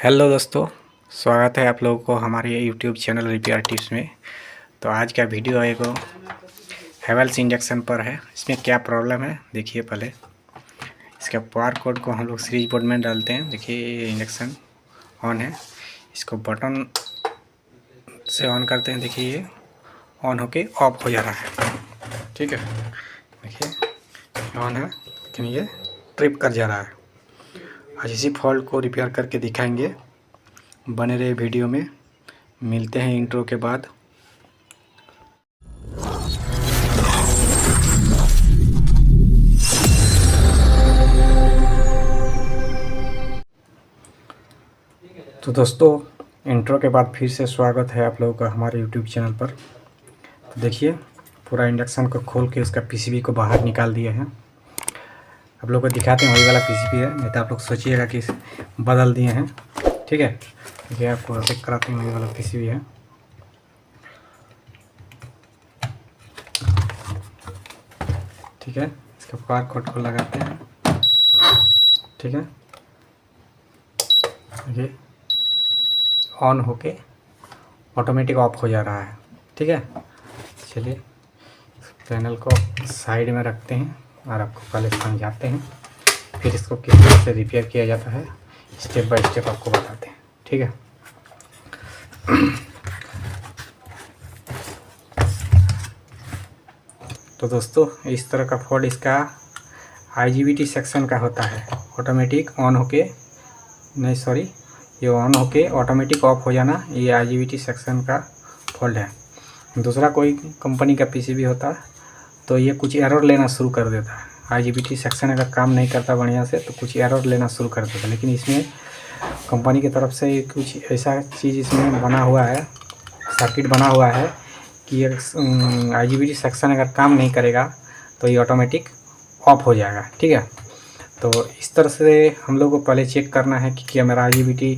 Hello दोस्तों, स्वागत है आप लोगों को हमारे यूट्यूब चैनल रिपेयर टिप्स में। तो आज का वीडियो है एगो हेवेल्स इंडक्शन पर है। इसमें क्या प्रॉब्लम है देखिए। पहले इसका पावर कोड को हम लोग सीरीज बोर्ड में डालते हैं। देखिए ये इंडक्शन ऑन है, इसको बटन से ऑन करते हैं। देखिए ये ऑन होके ऑफ हो जा रहा है। ठीक है, देखिए ऑन है लेकिन ये ट्रिप कर जा रहा है। आज इसी फॉल्ट को रिपेयर करके दिखाएंगे। बने रहे वीडियो में। मिलते हैं इंट्रो के बाद। तो दोस्तों, इंट्रो के बाद फिर से स्वागत है आप लोगों का हमारे यूट्यूब चैनल पर। तो देखिए पूरा इंडक्शन को खोल के उसका पीसीबी को बाहर निकाल दिए हैं। आप लोगों को दिखाते हैं वही वाला पीसीबी है, नहीं तो आप लोग सोचिएगा कि बदल दिए हैं। ठीक है, देखिए आपको चेक कराते हैं वही वाला पीसीबी है। ठीक है, इसका पावर कोड को लगाते हैं। ठीक है, देखिए ऑन होके ऑटोमेटिक ऑफ हो जा रहा है। ठीक है, चलिए पैनल को साइड में रखते हैं और आपको पहले समझाते हैं, फिर इसको किस तरह से रिपेयर किया जाता है स्टेप बाय स्टेप आपको बताते हैं। ठीक है, तो दोस्तों इस तरह का फॉल्ट इसका IGBT सेक्शन का होता है। ऑटोमेटिक ऑन होके नहीं सॉरी ये ऑन होके ऑटोमेटिक ऑफ हो जाना, ये IGBT सेक्शन का फॉल्ट है। दूसरा कोई कंपनी का पीसीबी होता तो ये कुछ एरर लेना शुरू कर देता है। IGBT सेक्शन अगर काम नहीं करता बढ़िया से तो कुछ एरर लेना शुरू कर देता, लेकिन इसमें कंपनी की तरफ से कुछ ऐसा चीज़ इसमें बना हुआ है, सर्किट बना हुआ है कि IGBT सेक्शन अगर काम नहीं करेगा तो ये ऑटोमेटिक ऑफ हो जाएगा। ठीक है, तो इस तरह से हम लोग को पहले चेक करना है कि क्या मेरा IGBT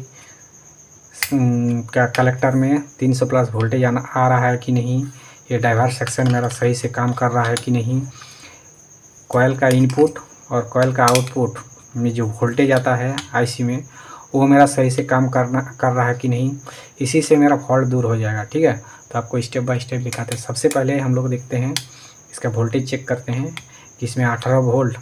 का कलेक्टर में 300 प्लस वोल्टेज आ रहा है कि नहीं, ये ड्राइवर सेक्शन मेरा सही से काम कर रहा है कि नहीं, कॉइल का इनपुट और कॉइल का आउटपुट में जो वोल्टेज आता है IC में वो मेरा सही से काम कर रहा है कि नहीं। इसी से मेरा फॉल्ट दूर हो जाएगा। ठीक है, तो आपको स्टेप बाय स्टेप दिखाते हैं। सबसे पहले हम लोग देखते हैं इसका वोल्टेज चेक करते हैं कि इसमें 18 वोल्ट,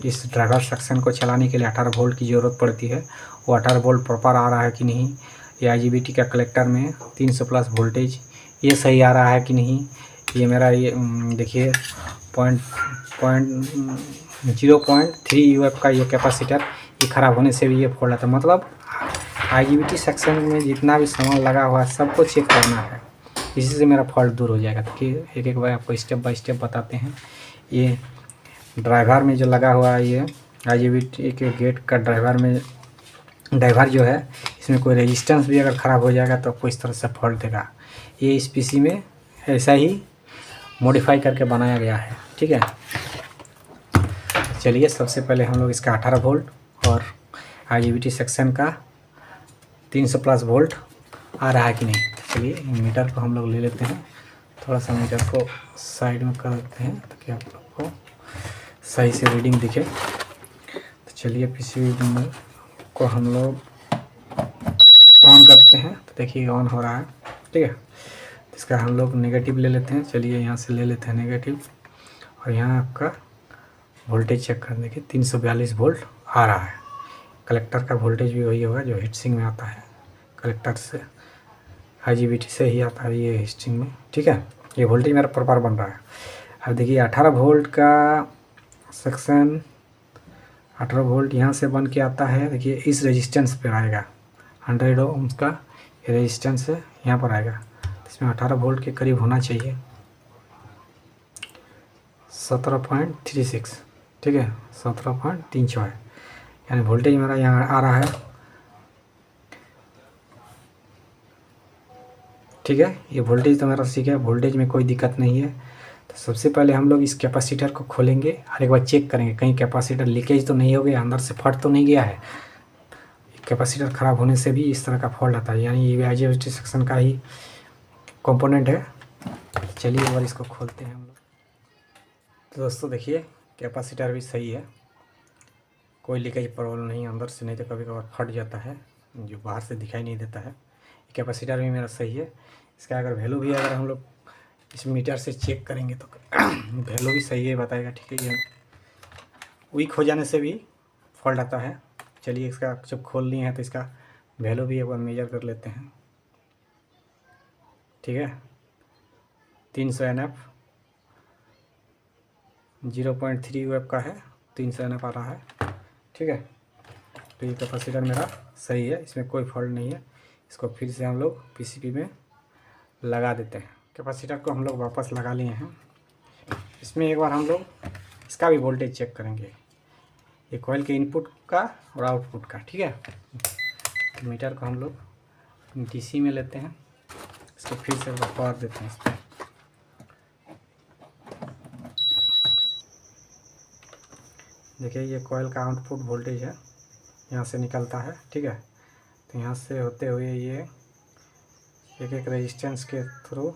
इस ड्राइवर सेक्शन को चलाने के लिए 18 वोल्ट की ज़रूरत पड़ती है। वो 18 वोल्ट प्रॉपर आ रहा है कि नहीं, ये IGBT का कलेक्टर में 300 प्लस वोल्टेज ये सही आ रहा है कि नहीं। ये मेरा ये देखिए 0.3 UF का ये कैपेसिटर ये ख़राब होने से भी ये फॉल्ट आता है। मतलब IGBT सेक्शन में जितना भी सामान लगा हुआ है सबको चेक करना है, इसी से मेरा फॉल्ट दूर हो जाएगा। देखिए एक एक बार आपको स्टेप बाय स्टेप बताते हैं। ये ड्राइवर में जो लगा हुआ है ये IGBT के गेट का ड्राइवर जो है, इसमें कोई रेजिस्टेंस भी अगर ख़राब हो जाएगा तो आपको इस तरह से फॉल्ट देगा। ये इस पीसी में ऐसा ही मॉडिफाई करके बनाया गया है। ठीक है, चलिए सबसे पहले हम लोग इसका 18 वोल्ट और IGBT सेक्शन का 300 प्लस वोल्ट आ रहा है कि नहीं। चलिए मीटर को हम लोग ले लेते हैं, थोड़ा सा मीटर को साइड में कर देते हैं ताकि आप लोग को सही से रीडिंग दिखे। तो चलिए पीसीबी को हम लोग ऑन करते हैं। तो देखिए ऑन हो रहा है। ठीक है, इसका हम लोग नेगेटिव ले लेते हैं। चलिए यहाँ से ले लेते हैं नेगेटिव, और यहाँ आपका वोल्टेज चेक करने के 342 वोल्ट आ रहा है। कलेक्टर का वोल्टेज भी वही होगा जो हीटसिंक में आता है, कलेक्टर से IGBT से ही आता है ये हीटसिंक में। ठीक है, ये वोल्टेज मेरा प्रॉपर बन रहा है। अब देखिए 18 वोल्ट का सेक्शन 18 वोल्ट यहाँ से बन के आता है। देखिए इस रेजिस्टेंस पर आएगा, 100 ओम्स का ये रेजिस्टेंस है, यहाँ पर आएगा। इसमें 18 वोल्ट के करीब होना चाहिए, 17.36। ठीक है, 17.34 है, यानी वोल्टेज मेरा यहाँ आ रहा है। ठीक है, ये वोल्टेज तो मेरा ठीक है, वोल्टेज में कोई दिक्कत नहीं है। तो सबसे पहले हम लोग इस कैपेसिटर को खोलेंगे और एक बार चेक करेंगे कहीं कैपेसिटर लीकेज तो नहीं हो गया, अंदर से फट तो नहीं गया है। कैपेसिटर ख़राब होने से भी इस तरह का फॉल्ट आता है, यानी ये IGBT सेक्शन का ही कंपोनेंट है। चलिए एक बार इसको खोलते हैं हम लोग। तो दोस्तों देखिए कैपेसिटर भी सही है, कोई लीकेज प्रॉब्लम नहीं अंदर से, नहीं तो कभी कभार फट जाता है। जो बाहर से दिखाई नहीं देता है। कैपेसिटर भी मेरा सही है। इसका अगर वैल्यू भी अगर हम लोग इस मीटर से चेक करेंगे तो वैल्यू भी सही है बताएगा, ठीक है। ये वीक हो जाने से भी फॉल्ट आता है। चलिए इसका जब खोल लिए हैं तो इसका वैल्यू भी एक बार मेजर कर लेते हैं, ठीक है। 300 NF 0.3 वेब का है, 300 NF आ रहा है, ठीक है। तो ये कैपेसिटर मेरा सही है, इसमें कोई फॉल्ट नहीं है। इसको फिर से हम लोग पीसीबी में लगा देते हैं। कैपेसिटर को हम लोग वापस लगा लिए हैं। इसमें एक बार हम लोग इसका भी वोल्टेज चेक करेंगे, ये कॉइल के इनपुट का और आउटपुट का, ठीक है। तो मीटर को हम लोग डीसी में लेते हैं, इसको फिर से पावर देते हैं इस पर। देखिए ये कॉइल का आउटपुट वोल्टेज है, यहाँ से निकलता है, ठीक है। तो यहाँ से होते हुए ये एक एक रेजिस्टेंस के थ्रू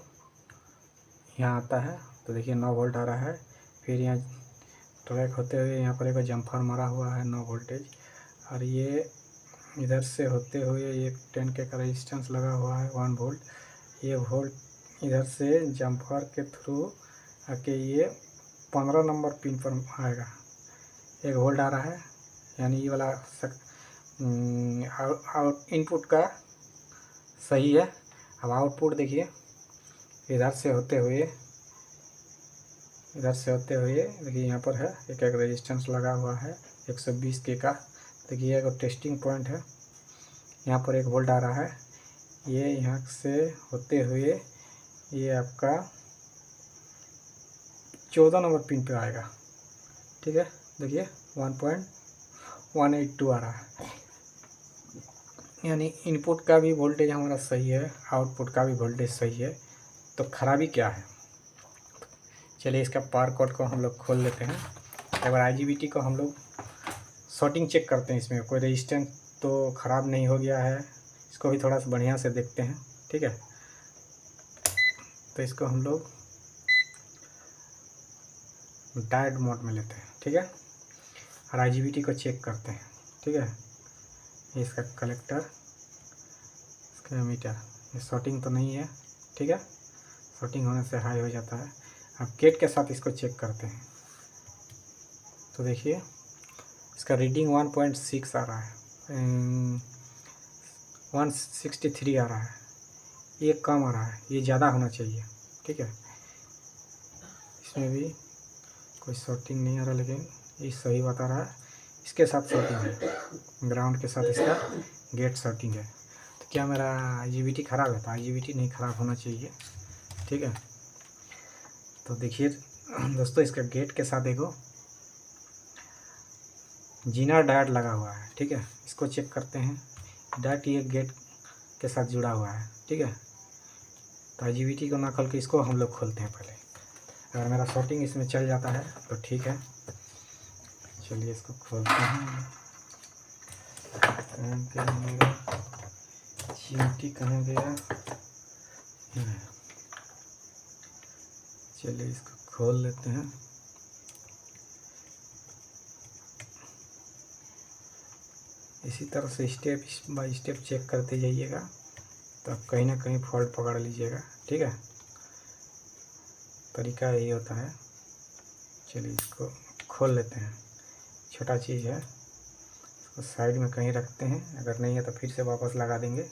यहाँ आता है। तो देखिए 9 वोल्ट आ रहा है। फिर यहाँ ट्रैक होते हुए यहाँ पर एक जम्फर मारा हुआ है 9 वोल्टेज, और ये इधर से होते हुए ये 10 के का रेजिस्टेंस लगा हुआ है 1 वोल्ट। ये वोल्ट इधर से जम्फर के थ्रू आके ये 15 नंबर पिन पर आएगा। 1 वोल्ट आ रहा है, यानी ये वाला आउट इनपुट का सही है। अब आउटपुट देखिए, इधर से होते हुए देखिए यहाँ पर है एक रेजिस्टेंस लगा हुआ है 120 के का। देखिए एक टेस्टिंग पॉइंट है, यहाँ पर 1 वोल्ट आ रहा है। ये यहाँ से होते हुए ये आपका 14 नंबर पिन पे आएगा, ठीक है। देखिए 1.182 आ रहा है, यानी इनपुट का भी वोल्टेज हमारा सही है, आउटपुट का भी वोल्टेज सही है। तो खराबी क्या है, चलिए इसका पावर कोड को हम लोग खोल लेते हैं। एक बार IGBT को हम लोग शॉर्टिंग चेक करते हैं, इसमें कोई रेजिस्टेंस तो ख़राब नहीं हो गया है। इसको भी थोड़ा सा बढ़िया से देखते हैं, ठीक है। तो इसको हम लोग डायोड मोड में लेते हैं, ठीक है, और IGBT को चेक करते हैं, ठीक है। इसका कलेक्टर, इसका एमीटर, ये शॉर्टिंग तो नहीं है, ठीक है। शॉर्टिंग होने से हाई हो जाता है। अब गेट के साथ इसको चेक करते हैं। तो देखिए इसका रीडिंग 1.6 आ रहा है, 163 आ रहा है। ये कम आ रहा है, ये ज़्यादा होना चाहिए, ठीक है। इसमें भी कोई शॉर्टिंग नहीं आ रहा, लेकिन ये सही बता रहा है। इसके साथ शॉर्टिंग है, ग्राउंड के साथ इसका गेट शॉर्टिंग है। तो क्या मेरा IGBT ख़राब है? तो IGBT नहीं ख़राब होना चाहिए, ठीक है। तो देखिए दोस्तों, इसका गेट के साथ देखो जीना डायोड लगा हुआ है, ठीक है। इसको चेक करते हैं। डायोड ये गेट के साथ जुड़ा हुआ है, ठीक है। तो IGBT को ना खोल के इसको हम लोग खोलते हैं पहले। अगर मेरा शॉर्टिंग इसमें चल जाता है तो ठीक है। चलिए इसको खोलते हैं। कहाँ मेरा चिमटी कहाँ गया? चलिए इसको खोल लेते हैं। इसी तरह से स्टेप बाय स्टेप चेक करते जाइएगा, तो आप कहीं ना कहीं फॉल्ट पकड़ लीजिएगा, ठीक है। तरीका यही होता है। चलिए इसको खोल लेते हैं। छोटा चीज़ है, इसको साइड में कहीं रखते हैं, अगर नहीं है तो फिर से वापस लगा देंगे।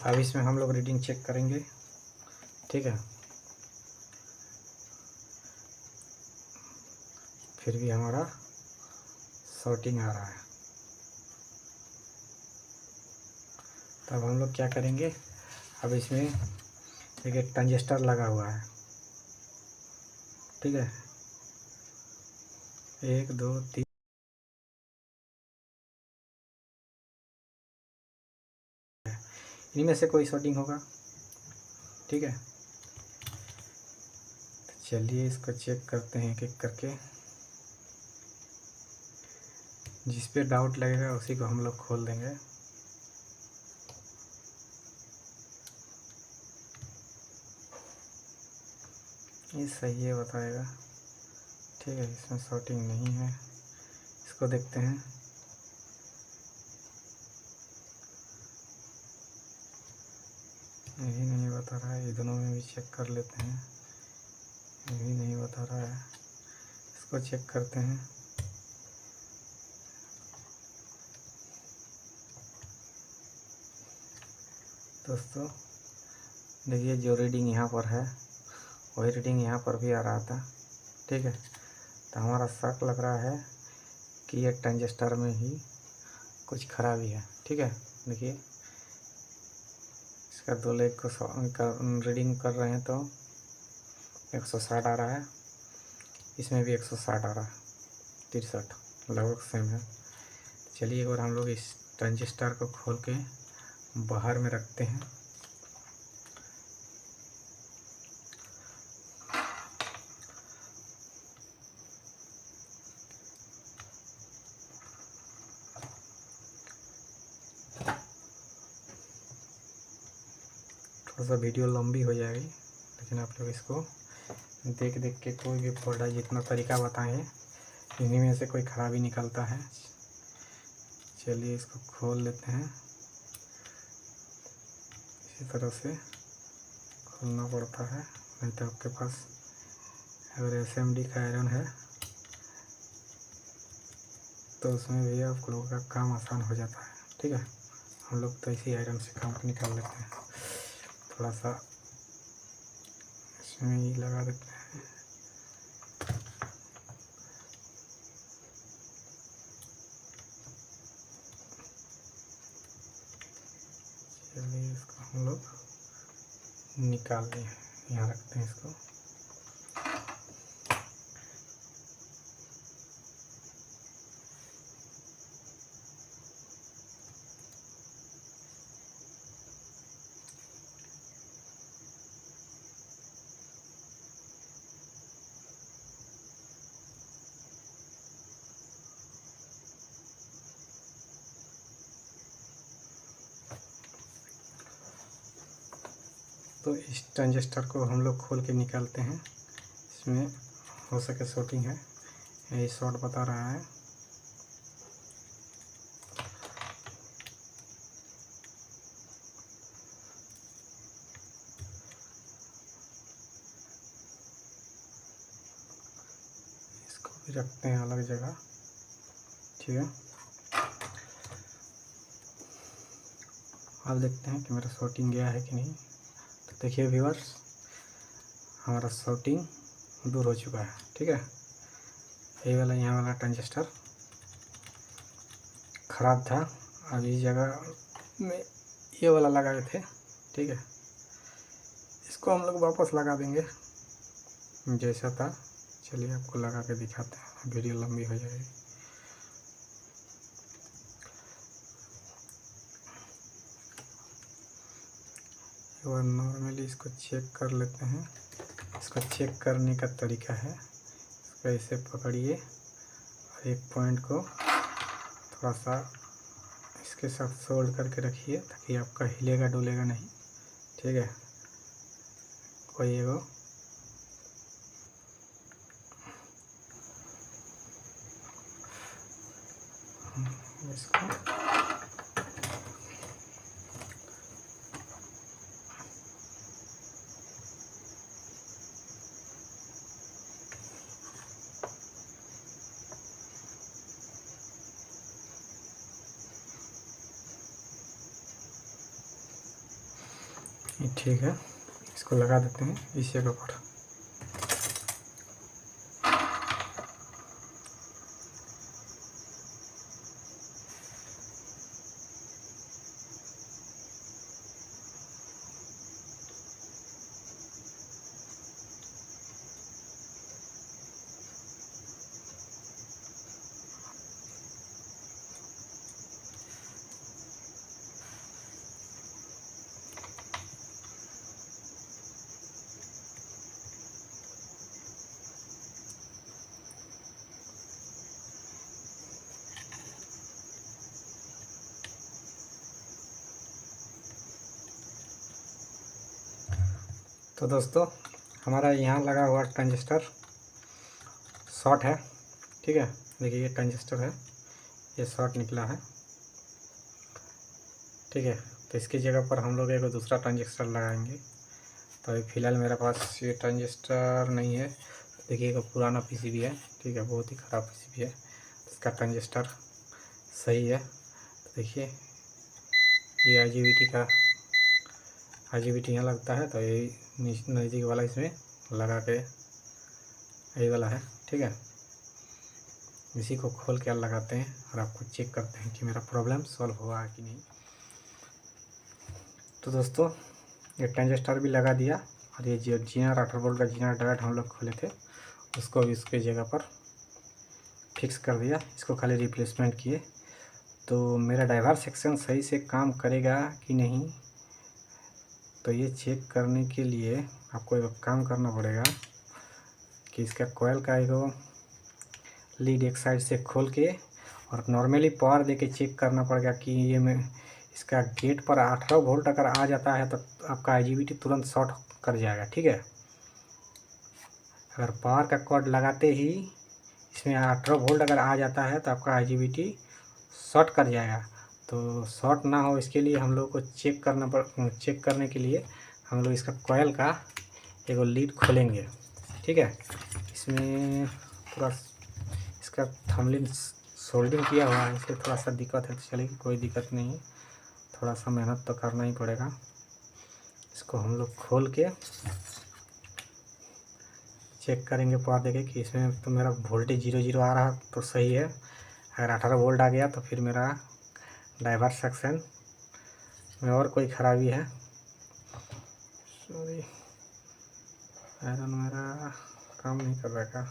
अब इसमें हम लोग रीडिंग चेक करेंगे, ठीक है। फिर भी हमारा शॉर्टिंग आ रहा है। तब हम लोग क्या करेंगे, अब इसमें एक ट्रांजिस्टर लगा हुआ है, ठीक है। 1 2 3 इनमें से कोई शॉर्टिंग होगा, ठीक है। तो चलिए इसको चेक करते हैं एक एक करके। जिस पे डाउट लगेगा उसी को हम लोग खोल देंगे। ये सही है बताएगा, ठीक है। इसमें शॉर्टिंग नहीं है। इसको देखते हैं। यही नहीं बता रहा है, ये दोनों में भी चेक कर लेते हैं। ये भी नहीं बता रहा है, इसको चेक करते हैं। दोस्तों देखिए, जो रीडिंग यहाँ पर है वही रीडिंग यहाँ पर भी आ रहा था। ठीक है, तो हमारा शक लग रहा है कि ये ट्रांजिस्टर में ही कुछ खराबी है। ठीक है, देखिए इसका 2 लेग को रीडिंग कर रहे हैं तो 160 आ रहा है, इसमें भी 160 आ रहा है, 63 लगभग सेम है। चलिए एक बार हम लोग इस ट्रांजिस्टर को खोल के बाहर में रखते हैं। थोड़ा सा वीडियो लंबी हो जाएगी, लेकिन आप लोग इसको देख देख के कोई भी फोल्डर, जितना तरीका बताए हैं इन्हीं में से कोई खराबी निकलता है। चलिए इसको खोल लेते हैं। इसी तरह से खोलना पड़ता है, नहीं तो आपके पास अगर SMD का आयरन है तो उसमें भी आप लोगों का काम आसान हो जाता है। ठीक है, हम लोग तो इसी आयरन से काम निकाल लेते हैं। थोड़ा सा इसमें ही लगा देते हैं। चलिए इसको हम लोग निकाल दें, यहाँ रखते हैं इसको। तो इस ट्रांजिस्टर को हम लोग खोल के निकालते हैं। इसमें हो सके शॉर्टिंग है, यही शॉर्ट बता रहा है। इसको भी रखते हैं अलग जगह। ठीक है, अब देखते हैं कि मेरा शॉर्टिंग गया है कि नहीं। तो देखिए व्यूअर्स, हमारा शॉर्टिंग दूर हो चुका है। ठीक है, ये वाला यहाँ वाला ट्रांजिस्टर ख़राब था, अब इस जगह में ये वाला लगाए थे। ठीक है, इसको हम लोग वापस लगा देंगे जैसा था। चलिए आपको लगा के दिखाते हैं, वीडियो लंबी हो जाएगी। और नॉर्मली इसको चेक कर लेते हैं। इसको चेक करने का तरीका है, इसको ऐसे पकड़िए और एक पॉइंट को थोड़ा सा इसके साथ सोल्ड करके रखिए ताकि आपका हिलेगा डुलेगा नहीं। ठीक है, कोई एगो इसको ठीक है, इसको लगा देते हैं इस जगह पर। तो दोस्तों हमारा यहाँ लगा हुआ ट्रांजिस्टर शॉर्ट है। ठीक है, देखिए ये ट्रांजिस्टर है, ये शॉर्ट निकला है। ठीक है, तो इसकी जगह पर हम लोग एक दूसरा ट्रांजिस्टर लगाएंगे। तो अभी फ़िलहाल मेरे पास ये ट्रांजिस्टर नहीं है। देखिएगा पुराना पीसीबी है, ठीक है, बहुत ही ख़राब पीसीबी है। इसका ट्रांजिस्टर सही है। तो देखिए ये आईजीबीटी यहाँ लगता है, तो यही नज़दीक वाला इसमें लगा के यही वाला है, ठीक है। इसी को खोल के लगाते हैं और आपको चेक करते हैं कि मेरा प्रॉब्लम सॉल्व हुआ कि नहीं। तो दोस्तों ये ट्रांजिस्टर भी लगा दिया और ये जो जीनर 18 वोल्ट का जीनर डायोड हम लोग खोले थे उसको भी उसके जगह पर फिक्स कर दिया। इसको खाली रिप्लेसमेंट किए। तो मेरा ड्राइवर सेक्शन सही से काम करेगा कि नहीं, तो ये चेक करने के लिए आपको एक काम करना पड़ेगा कि इसका कॉइल का एक लीड एक साइड से खोल के और नॉर्मली पावर देके चेक करना पड़ेगा कि ये में इसका गेट पर 18 वोल्ट अगर आ जाता है तो आपका आईजीबीटी तुरंत शॉर्ट कर जाएगा, ठीक है। अगर पावर का कॉर्ड लगाते ही इसमें 18 वोल्ट अगर आ जाता है तो आपका आईजीबीटी शॉर्ट कर जाएगा। तो शॉर्ट ना हो इसके लिए हम लोग को चेक करने के लिए हम लोग इसका कॉइल का एक लीड खोलेंगे, ठीक है। इसमें थोड़ा इसका थंबनेल सोल्डिंग किया हुआ है इसलिए थोड़ा सा दिक्कत है। तो चलिए कोई दिक्कत नहीं, थोड़ा सा मेहनत तो करना ही पड़ेगा। इसको हम लोग खोल के चेक करेंगे, पावर देखें कि इसमें तो मेरा वोल्टेज 0 आ रहा तो सही है। अगर 18 वोल्ट आ गया तो फिर मेरा ड्राइवर सेक्शन में और कोई ख़राबी है। सॉरी, आयरन मेरा काम नहीं कर रहा का।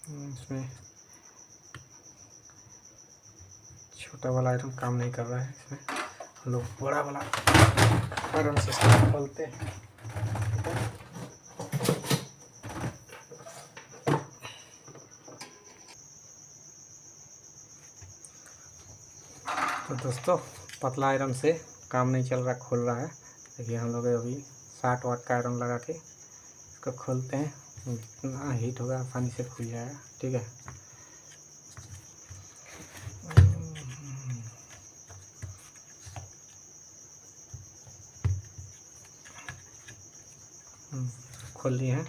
इसमें छोटा वाला आयरन काम नहीं कर रहा है। इसमें हम लोग बड़ा वाला आयरन सिस्टम खोलते हैं। तो दोस्तों पतला आयरन से काम नहीं चल रहा, खोल रहा है। देखिए हम लोग अभी 60 वाट का आयरन लगा के इसको खोलते हैं। जितना हीट होगा आसानी से खुल जाएगा, ठीक है। खोल लिए हैं।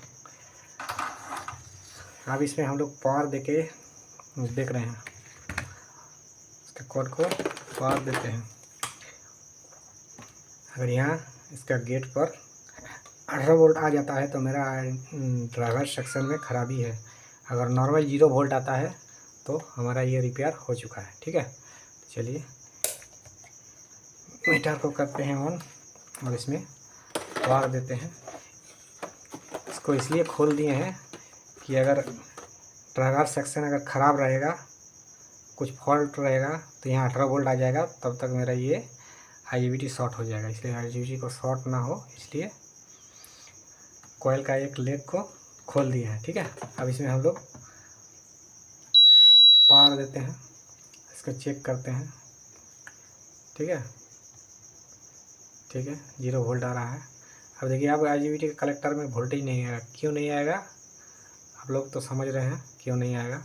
अब इसमें हम लोग पावर देके देख रहे हैं, इसके कोड को पावर देते हैं। अगर यहाँ इसका गेट पर 18 वोल्ट आ जाता है तो मेरा ड्राइवर सेक्शन में ख़राबी है। अगर नॉर्मल 0 वोल्ट आता है तो हमारा ये रिपेयर हो चुका है, ठीक है। तो चलिए मीटर को करते हैं ऑन और इसमें पावर देते हैं। इसको इसलिए खोल दिए हैं कि अगर ड्राइवर सेक्शन अगर ख़राब रहेगा, कुछ फॉल्ट रहेगा तो यहाँ 18 वोल्ट आ जाएगा, तब तक मेरा ये आईजीबीटी शॉर्ट हो जाएगा। इसलिए आईजीबीटी को शॉर्ट ना हो इसलिए कॉइल का एक लेग को खोल दिया है, ठीक है। अब इसमें हम लोग पावर देते हैं, इसको चेक करते हैं, ठीक है। 0 वोल्ट आ रहा है। अब देखिए अब आईजीबीटी के कलेक्टर में वोल्टेज नहीं आएगा। क्यों नहीं आएगा आप लोग तो समझ रहे हैं क्यों नहीं आएगा,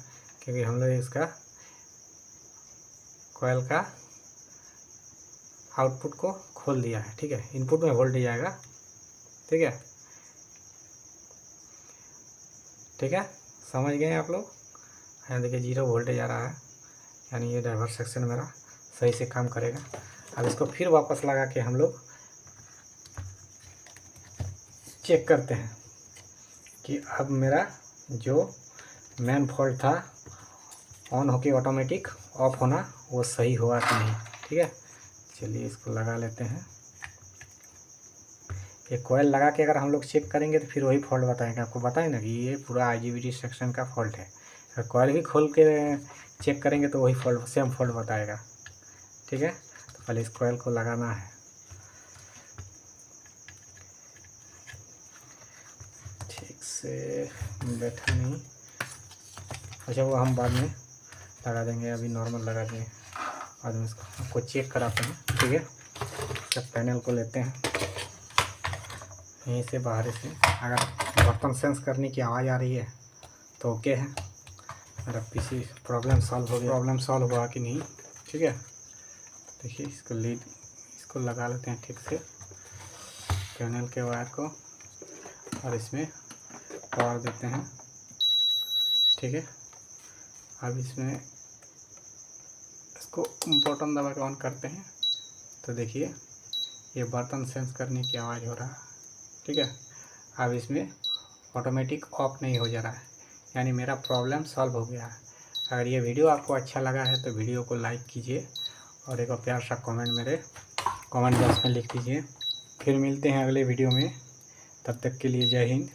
क्योंकि हम लोग इसका कॉइल का आउटपुट को खोल दिया है, ठीक है। इनपुट में वोल्टेज आएगा, ठीक है, समझ गए आप लोग। यहाँ देखिए 0 वोल्टेज आ रहा है, यानी ये ड्राइवर सेक्शन मेरा सही से काम करेगा। अब इसको फिर वापस लगा के हम लोग चेक करते हैं कि अब मेरा जो मेन फॉल्ट था ऑन होके ऑटोमेटिक ऑफ होना वो सही हुआ कि नहीं, ठीक है। चलिए इसको लगा लेते हैं। ये कॉइल लगा के अगर हम लोग चेक करेंगे तो फिर वही फॉल्ट बताएंगे। आपको बताएं ना कि ये पूरा आईजीबीटी सेक्शन का फॉल्ट है। अगर कॉइल भी खोल के चेक करेंगे तो वही फॉल्ट सेम फॉल्ट बताएगा, ठीक है। तो पहले इस कॉइल को लगाना है। ठीक से बैठा नहीं, अच्छा वो हम बाद में लगा देंगे, अभी नॉर्मल लगा देंगे बाद में। इसको आपको चेक कराते हैं, ठीक है। इसका पैनल को लेते हैं यहीं से बाहर से। अगर बर्तन सेंस करने की आवाज़ आ रही है तो ओके है, मेरा पीसी प्रॉब्लम सॉल्व हो गया। प्रॉब्लम सॉल्व हुआ कि नहीं, ठीक है। देखिए इसको लगा लेते हैं ठीक से कैनल के वायर को, और इसमें पावर देते हैं। ठीक है, अब इसमें इसको बटन दबा के ऑन करते हैं तो देखिए ये बर्तन सेंस करने की आवाज़ हो रहा है। ठीक है, अब इसमें ऑटोमेटिक ऑफ नहीं हो जा रहा है, यानी मेरा प्रॉब्लम सॉल्व हो गया है। अगर ये वीडियो आपको अच्छा लगा है तो वीडियो को लाइक कीजिए और एक प्यार सा कमेंट मेरे कमेंट बॉक्स में लिख दीजिए। फिर मिलते हैं अगले वीडियो में, तब तक के लिए जय हिंद।